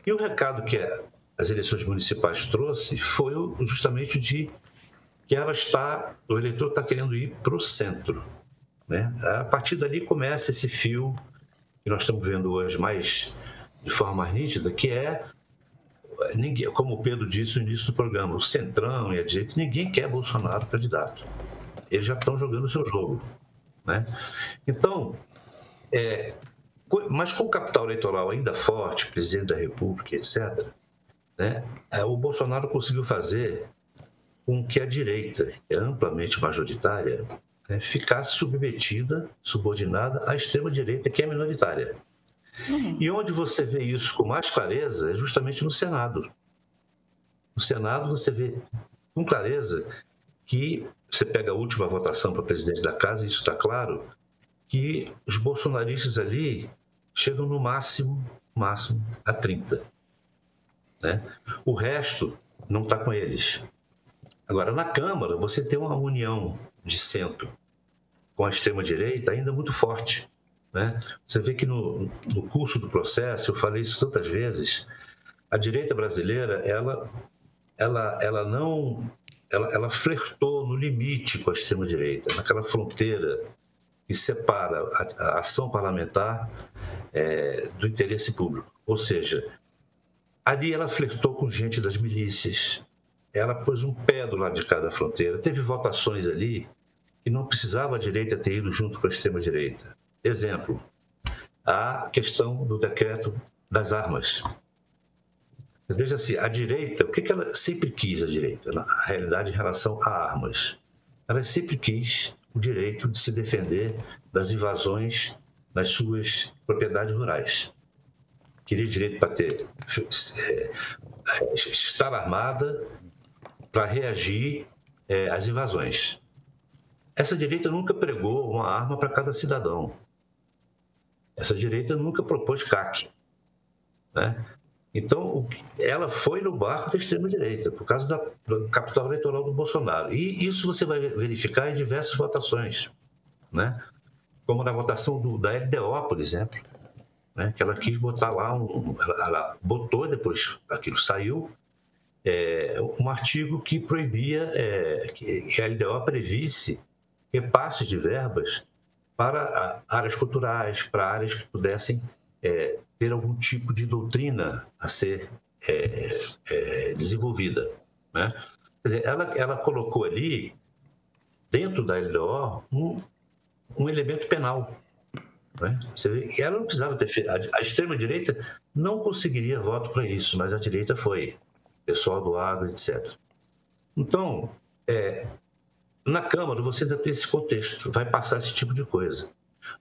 E o recado que as eleições municipais trouxe foi justamente de que o eleitor está querendo ir para o centro, né? A partir dali começa esse fio que nós estamos vendo hoje de forma mais nítida, que ninguém, como o Pedro disse no início do programa, o centrão e a direita, ninguém quer Bolsonaro candidato. Eles já estão jogando o seu jogo, né? Então, mas com o capital eleitoral ainda forte, presidente da República, etc., né, o Bolsonaro conseguiu fazer com que a direita, que é amplamente majoritária, né, ficasse subordinada à extrema-direita, que é minoritária. E onde você vê isso com mais clareza é justamente no Senado. No Senado você vê com clareza que você pega a última votação para presidente da casa, e isso está claro, que os bolsonaristas ali chegam no máximo a 30. Né? O resto não está com eles. Agora, na Câmara, você tem uma união de centro com a extrema-direita ainda muito forte. Né? Você vê que no curso do processo, eu falei isso tantas vezes, a direita brasileira, ela flertou no limite com a extrema-direita, naquela fronteira que separa a ação parlamentar do interesse público. Ou seja, ali ela flertou com gente das milícias, ela pôs um pé do lado de cada fronteira. Teve votações ali que não precisava a direita ter ido junto com a extrema-direita. Exemplo, a questão do decreto das armas. Veja assim, a direita, o que ela sempre quis, a direita, na realidade, em relação a armas? Ela sempre quis o direito de se defender das invasões nas suas propriedades rurais. Queria direito para estar armada para reagir às invasões. Essa direita nunca pregou uma arma para cada cidadão. Essa direita nunca propôs CAC. Né? Então, ela foi no barco da extrema-direita, por causa do capital eleitoral do Bolsonaro. E isso você vai verificar em diversas votações, né? Como na votação da LDO, por exemplo, né? Que ela quis botar lá, ela botou, depois aquilo saiu, um artigo que proibia que a LDO previsse repasses de verbas para áreas culturais, para áreas que pudessem ter algum tipo de doutrina a ser desenvolvida. Né? Quer dizer, ela colocou ali, dentro da LDO, um elemento penal. Né? Você vê, ela não precisava ter feito. A extrema-direita não conseguiria voto para isso, mas a direita foi. Pessoal do agro, etc. Então, na Câmara, você ainda tem esse contexto, vai passar esse tipo de coisa.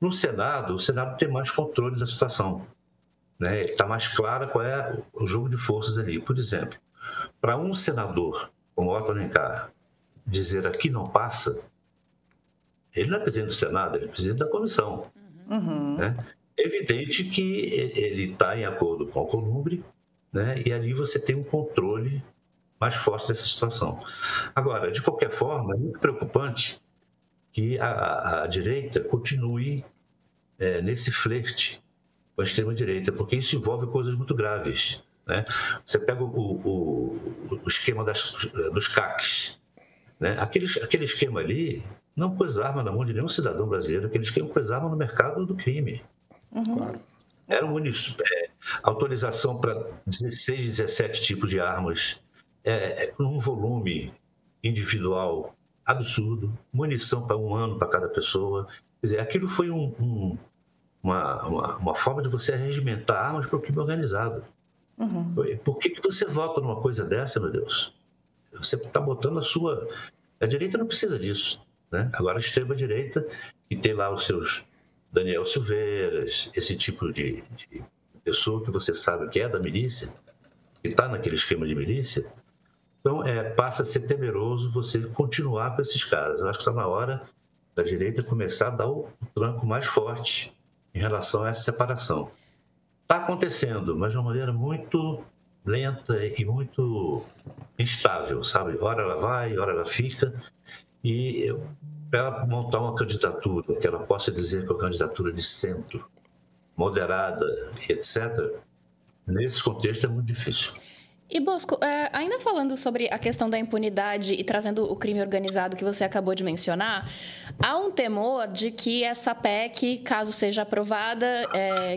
No Senado, o Senado tem mais controle da situação. Né? Está mais claro qual é o jogo de forças ali. Por exemplo, para um senador, como Otto Alencar, dizer aqui não passa, ele não é presidente do Senado, ele é presidente da comissão. Uhum. Né? É evidente que ele está em acordo com o Alcolumbre, né? E ali você tem um controle mais forte dessa situação. Agora, de qualquer forma, é muito preocupante que a direita continue nesse flerte com a extrema-direita, porque isso envolve coisas muito graves. Né? Você pega o esquema dos CACs. Né? Aquele esquema ali não pôs arma na mão de nenhum cidadão brasileiro, aquele esquema pôs arma no mercado do crime. Claro. Era autorização para 16, 17 tipos de armas, num volume individual absurdo, munição para 1 ano para cada pessoa. Quer dizer, aquilo foi uma forma de você regimentar armas para o crime organizado. Uhum. Por que você vota numa coisa dessa, meu Deus? Você está botando a direita não precisa disso. Né? Agora, a extrema-direita, que tem lá os seus Daniel Silveiras, esse tipo de pessoa que você sabe que é da milícia, que está naquele esquema de milícia, então passa a ser temeroso você continuar com esses caras. Eu acho que está na hora da direita começar a dar o tranco mais forte em relação a essa separação. Está acontecendo, mas de uma maneira muito lenta e muito instável, sabe? Ora ela vai, ora ela fica, e para ela montar uma candidatura que ela possa dizer que é uma candidatura de centro, moderada, etc., Nesse contexto é muito difícil. E, Bosco, ainda falando sobre a questão da impunidade e trazendo o crime organizado que você acabou de mencionar, há um temor de que essa PEC, caso seja aprovada,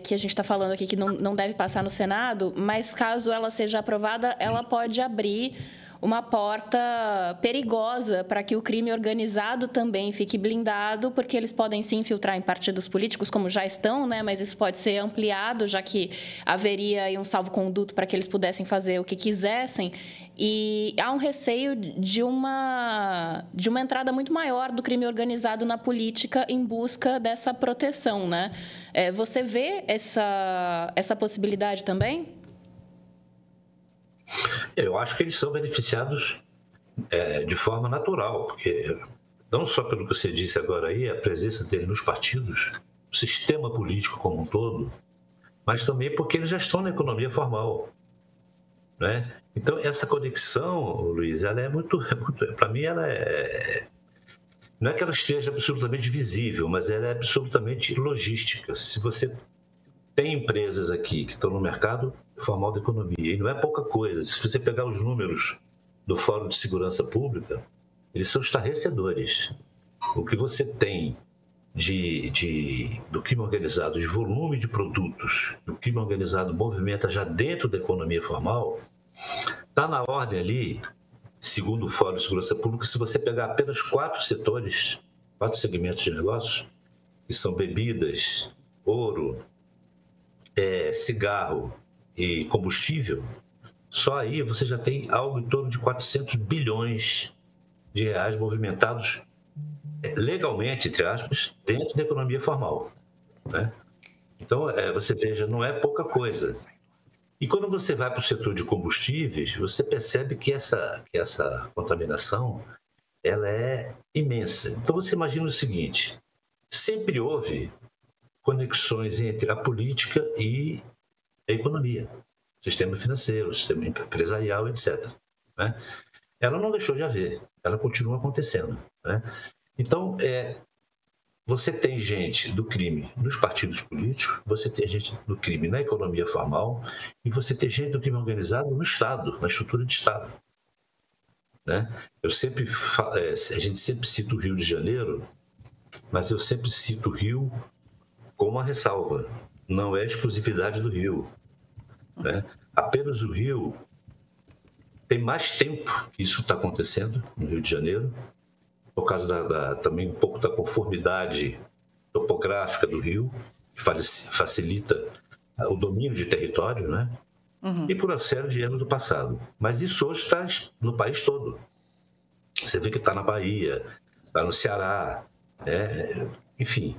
que a gente está falando aqui que não deve passar no Senado, mas caso ela seja aprovada, ela pode abrir uma porta perigosa para que o crime organizado também fique blindado, porque eles podem se infiltrar em partidos políticos, como já estão, né? Mas isso pode ser ampliado, já que haveria aí um salvo-conduto para que eles pudessem fazer o que quisessem. E há um receio de uma entrada muito maior do crime organizado na política em busca dessa proteção, né? Você vê essa possibilidade também? Eu acho que eles são beneficiados de forma natural, porque não só pelo que você disse agora aí, a presença deles nos partidos, o sistema político como um todo, mas também porque eles já estão na economia formal, né? Então, essa conexão, Luiz, ela é muito para mim, não é que ela esteja absolutamente visível, mas ela é absolutamente logística. Se você tem empresas aqui que estão no mercado formal da economia, e não é pouca coisa. Se você pegar os números do Fórum de Segurança Pública, eles são estarrecedores. O que você tem do crime organizado, de volume de produtos, do crime organizado movimenta já dentro da economia formal, está na ordem ali, segundo o Fórum de Segurança Pública, se você pegar apenas 4 setores, 4 segmentos de negócios, que são bebidas, ouro, cigarro e combustível, só aí você já tem algo em torno de 400 bilhões de reais movimentados legalmente, entre aspas, dentro da economia formal, né? Então, você veja, não é pouca coisa. E quando você vai para o setor de combustíveis, você percebe que essa contaminação ela é imensa. Então, você imagina o seguinte, sempre houve conexões entre a política e a economia, sistema financeiro, sistema empresarial, etc., né? Ela não deixou de haver, ela continua acontecendo, né? Então, você tem gente do crime nos partidos políticos, você tem gente do crime na economia formal e você tem gente do crime organizado no Estado, na estrutura de Estado, né? A gente sempre cita o Rio de Janeiro, mas eu sempre cito o Rio com uma ressalva, não é exclusividade do Rio, né? Apenas o Rio tem mais tempo que isso está acontecendo no Rio de Janeiro, por causa também um pouco da conformidade topográfica do Rio, que facilita o domínio de território, né? Uhum. E por uma série de anos do passado. Mas isso hoje está no país todo. Você vê que está na Bahia, está no Ceará, enfim,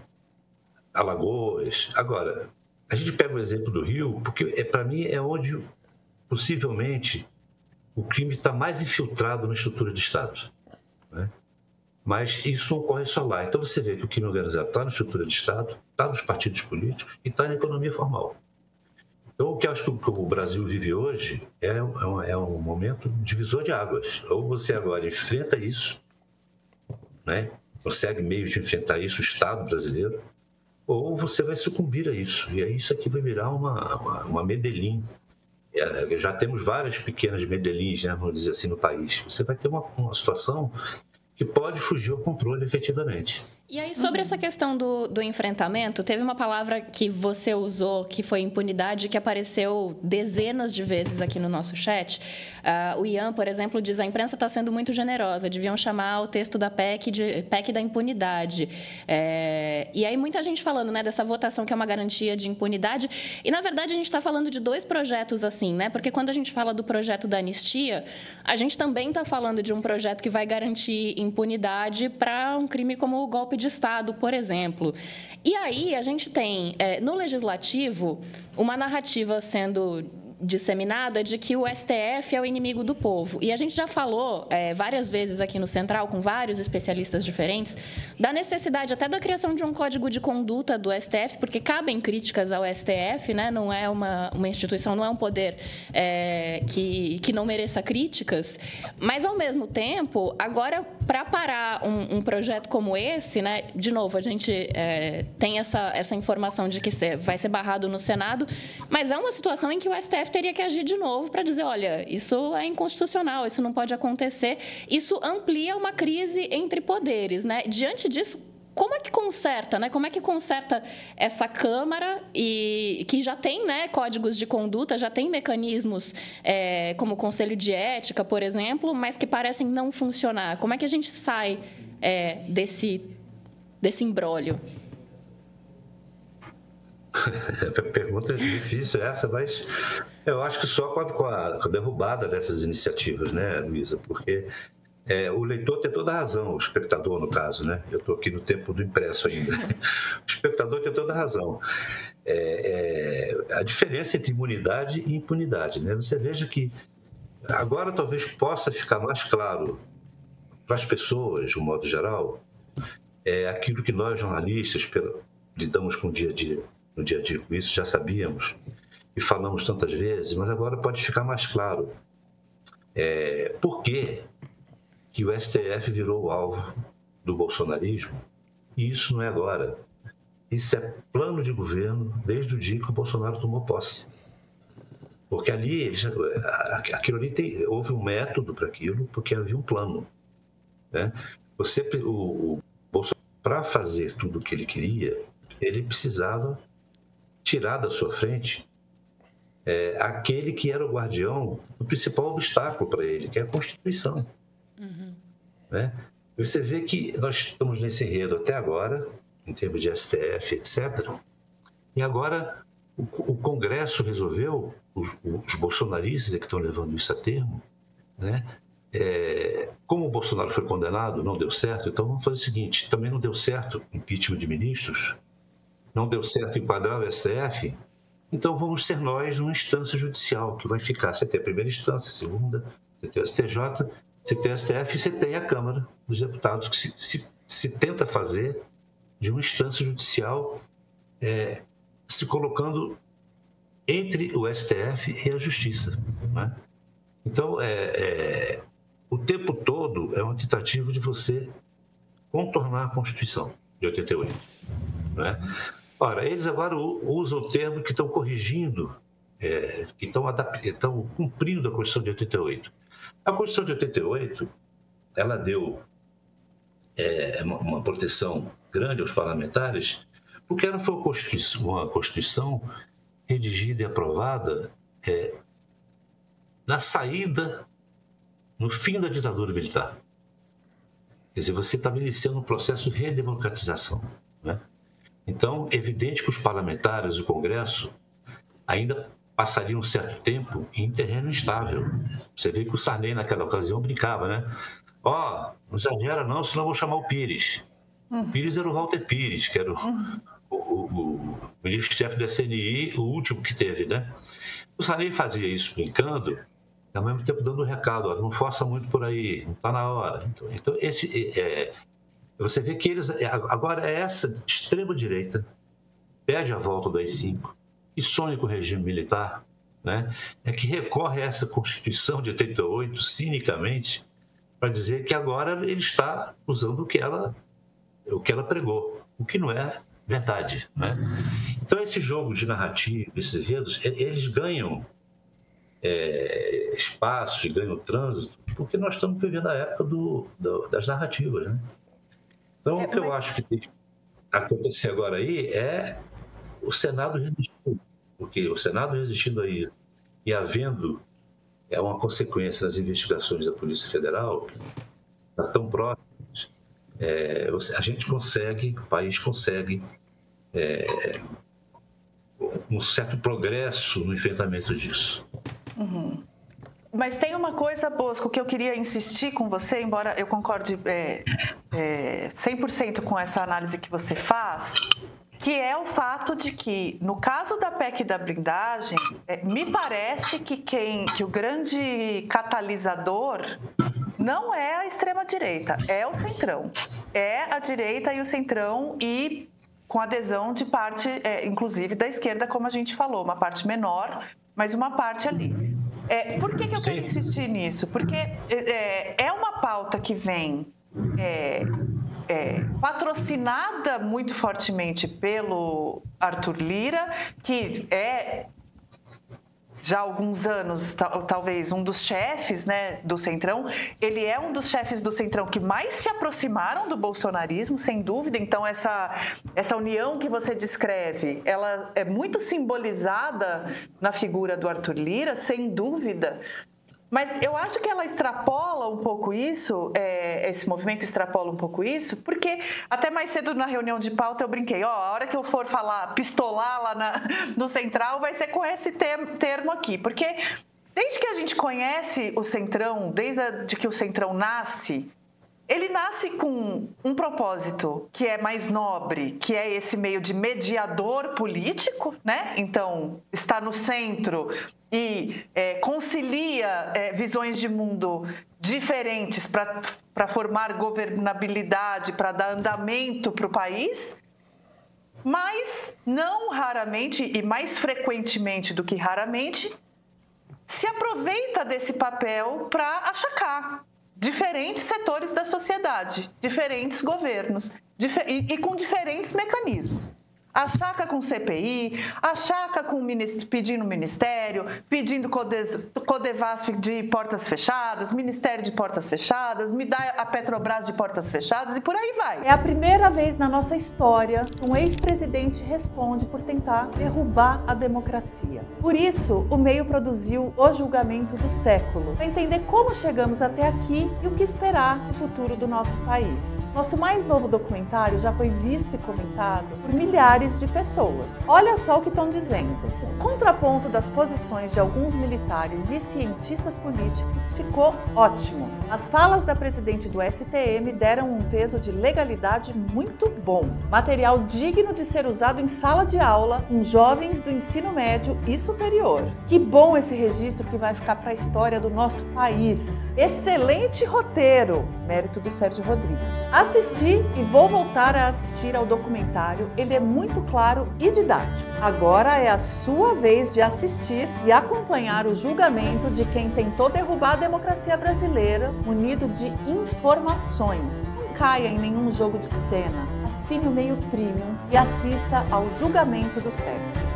Alagoas. Agora, a gente pega o exemplo do Rio, porque para mim é onde, possivelmente, o crime está mais infiltrado na estrutura de Estado, né? Mas isso não ocorre só lá. Então você vê que o crime organizado está na estrutura de Estado, está nos partidos políticos e está na economia formal. Então o que eu acho que o Brasil vive hoje é um momento divisor de águas. Ou você agora enfrenta isso, né? Consegue meios de enfrentar isso, o Estado brasileiro, ou você vai sucumbir a isso. E aí isso aqui vai virar uma Medellín. Já temos várias pequenas Medellins, né, vamos dizer assim, no país. Você vai ter uma situação que pode fugir ao controle efetivamente. E aí, sobre essa questão do enfrentamento, teve uma palavra que você usou, que foi impunidade, que apareceu dezenas de vezes aqui no nosso chat. O Ian, por exemplo, diz: a imprensa está sendo muito generosa, deviam chamar o texto da PEC de PEC da impunidade. E aí, muita gente falando, né, dessa votação que é uma garantia de impunidade. E, na verdade, a gente está falando de 2 projetos assim, né? Porque quando a gente fala do projeto da anistia, a gente também está falando de um projeto que vai garantir impunidade para um crime como o golpe de Estado, por exemplo. E aí a gente tem, no Legislativo, uma narrativa sendo disseminada de que o STF é o inimigo do povo. E a gente já falou várias vezes aqui no Central, com vários especialistas diferentes, da necessidade até da criação de um código de conduta do STF, porque cabem críticas ao STF, né? Não é uma instituição, não é um poder que não mereça críticas. Mas, ao mesmo tempo, agora, para parar um projeto como esse, né? De novo, a gente tem essa informação de que vai ser barrado no Senado, mas é uma situação em que o STF teria que agir de novo para dizer, olha, isso é inconstitucional, isso não pode acontecer. Isso amplia uma crise entre poderes, né? Diante disso, como é que conserta, né? Como é que conserta essa Câmara e que já tem, né, códigos de conduta, já tem mecanismos como o Conselho de Ética, por exemplo, mas que parecem não funcionar? Como é que a gente sai desse imbróglio? Pergunta difícil essa, mas eu acho que só com a derrubada dessas iniciativas, né, Luísa? Porque o leitor tem toda a razão, o espectador, no caso, né? Eu estou aqui no tempo do impresso ainda. O espectador tem toda a razão. A diferença entre imunidade e impunidade, né? Você veja que agora talvez possa ficar mais claro para as pessoas, de um modo geral, aquilo que nós, jornalistas, lidamos com o dia a dia. No dia a dia com isso, já sabíamos e falamos tantas vezes, mas agora pode ficar mais claro por que o STF virou o alvo do bolsonarismo. E isso não é agora. Isso é plano de governo desde o dia que o Bolsonaro tomou posse. Porque ali, aquilo ali houve um método para aquilo, porque havia um plano, né? O Bolsonaro, para fazer tudo o que ele queria, ele precisava tirar da sua frente aquele que era o guardião do principal obstáculo para ele, que é a Constituição. Uhum. Né? E você vê que nós estamos nesse enredo até agora, em termos de STF, etc. E agora o Congresso resolveu, os bolsonaristas que estão levando isso a termo, né? Como o Bolsonaro foi condenado, não deu certo, então vamos fazer o seguinte: também não deu certo impeachment de ministros, não deu certo enquadrar o STF, então vamos ser nós uma instância judicial que vai ficar. Você tem a primeira instância, a segunda, você tem o STJ, você tem o STF e você tem a Câmara dos Deputados, que se tenta fazer de uma instância judicial se colocando entre o STF e a Justiça, né? Então, o tempo todo é uma tentativa de você contornar a Constituição de 88, né? Ora, eles agora usam o termo que estão corrigindo, que estão cumprindo a Constituição de 88. A Constituição de 88, ela deu uma proteção grande aos parlamentares, porque ela foi uma Constituição redigida e aprovada na saída, no fim da ditadura militar. Quer dizer, você estava iniciando um processo de redemocratização, né? Então, é evidente que os parlamentares do Congresso ainda passariam um certo tempo em terreno instável. Você vê que o Sarney, naquela ocasião, brincava, né? Não exagera não, senão eu vou chamar o Pires. O Pires era o Walter Pires, que era o ministro-chefe da CNI, o último que teve, né? O Sarney fazia isso brincando, ao mesmo tempo dando um recado: não força muito por aí, não está na hora. Então você vê que eles... Agora, essa extrema-direita pede a volta do AI-5 e sonha com o regime militar, né? Que recorre a essa Constituição de 88, cinicamente, para dizer que agora ele está usando o que ela pregou, o que não é verdade, né? Então, esse jogo de narrativa, esses enredos, eles ganham espaço e ganham trânsito, porque nós estamos vivendo a época das narrativas, né? Então, o que eu acho que tem que acontecer agora aí é o Senado resistindo, porque o Senado resistindo a isso e havendo uma consequência das investigações da Polícia Federal, que está tão próximas, a gente consegue, o país consegue um certo progresso no enfrentamento disso. Uhum. Mas tem uma coisa, Bosco, que eu queria insistir com você, embora eu concorde 100% com essa análise que você faz, que é o fato de que, no caso da PEC da blindagem, me parece que o grande catalisador não é a extrema-direita, é o centrão. É a direita e o centrão, e com adesão de parte, inclusive, da esquerda, como a gente falou, uma parte menor, mas uma parte ali. Por que eu quero insistir nisso? Porque é uma pauta que vem patrocinada muito fortemente pelo Arthur Lira, que é já há alguns anos, talvez, um dos chefes, né, do Centrão. Ele é um dos chefes do Centrão que mais se aproximaram do bolsonarismo, sem dúvida. Então, essa união que você descreve, ela é muito simbolizada na figura do Arthur Lira, sem dúvida. Mas eu acho que ela extrapola um pouco isso, esse movimento extrapola um pouco isso, porque até mais cedo na reunião de pauta eu brinquei, a hora que eu for falar, pistolar lá no Central, vai ser com esse termo aqui, porque desde que a gente conhece o Centrão, desde que o Centrão nasce, ele nasce com um propósito que é mais nobre, que é esse meio de mediador político, né? Então, está no centro e concilia visões de mundo diferentes para formar governabilidade, para dar andamento para o país, mas não raramente e mais frequentemente do que raramente se aproveita desse papel para achacar diferentes setores da sociedade, diferentes governos e com diferentes mecanismos. Achaca com CPI, achaca com pedindo ministério, pedindo Codevasf de portas fechadas, Ministério de portas fechadas, me dá a Petrobras de portas fechadas e por aí vai. É a primeira vez na nossa história que um ex-presidente responde por tentar derrubar a democracia. Por isso, o meio produziu o julgamento do século, para entender como chegamos até aqui e o que esperar do futuro do nosso país. Nosso mais novo documentário já foi visto e comentado por milhares de pessoas. Olha só o que estão dizendo. O contraponto das posições de alguns militares e cientistas políticos ficou ótimo. As falas da presidente do STM deram um peso de legalidade muito bom. Material digno de ser usado em sala de aula com jovens do ensino médio e superior. Que bom esse registro que vai ficar para a história do nosso país. Excelente roteiro, mérito do Sérgio Rodrigues. Assisti e vou voltar a assistir ao documentário. Ele é muito claro e didático. Agora é a sua vez de assistir e acompanhar o julgamento de quem tentou derrubar a democracia brasileira, munido de informações. Não caia em nenhum jogo de cena. Assine o Meio Premium e assista ao julgamento do século.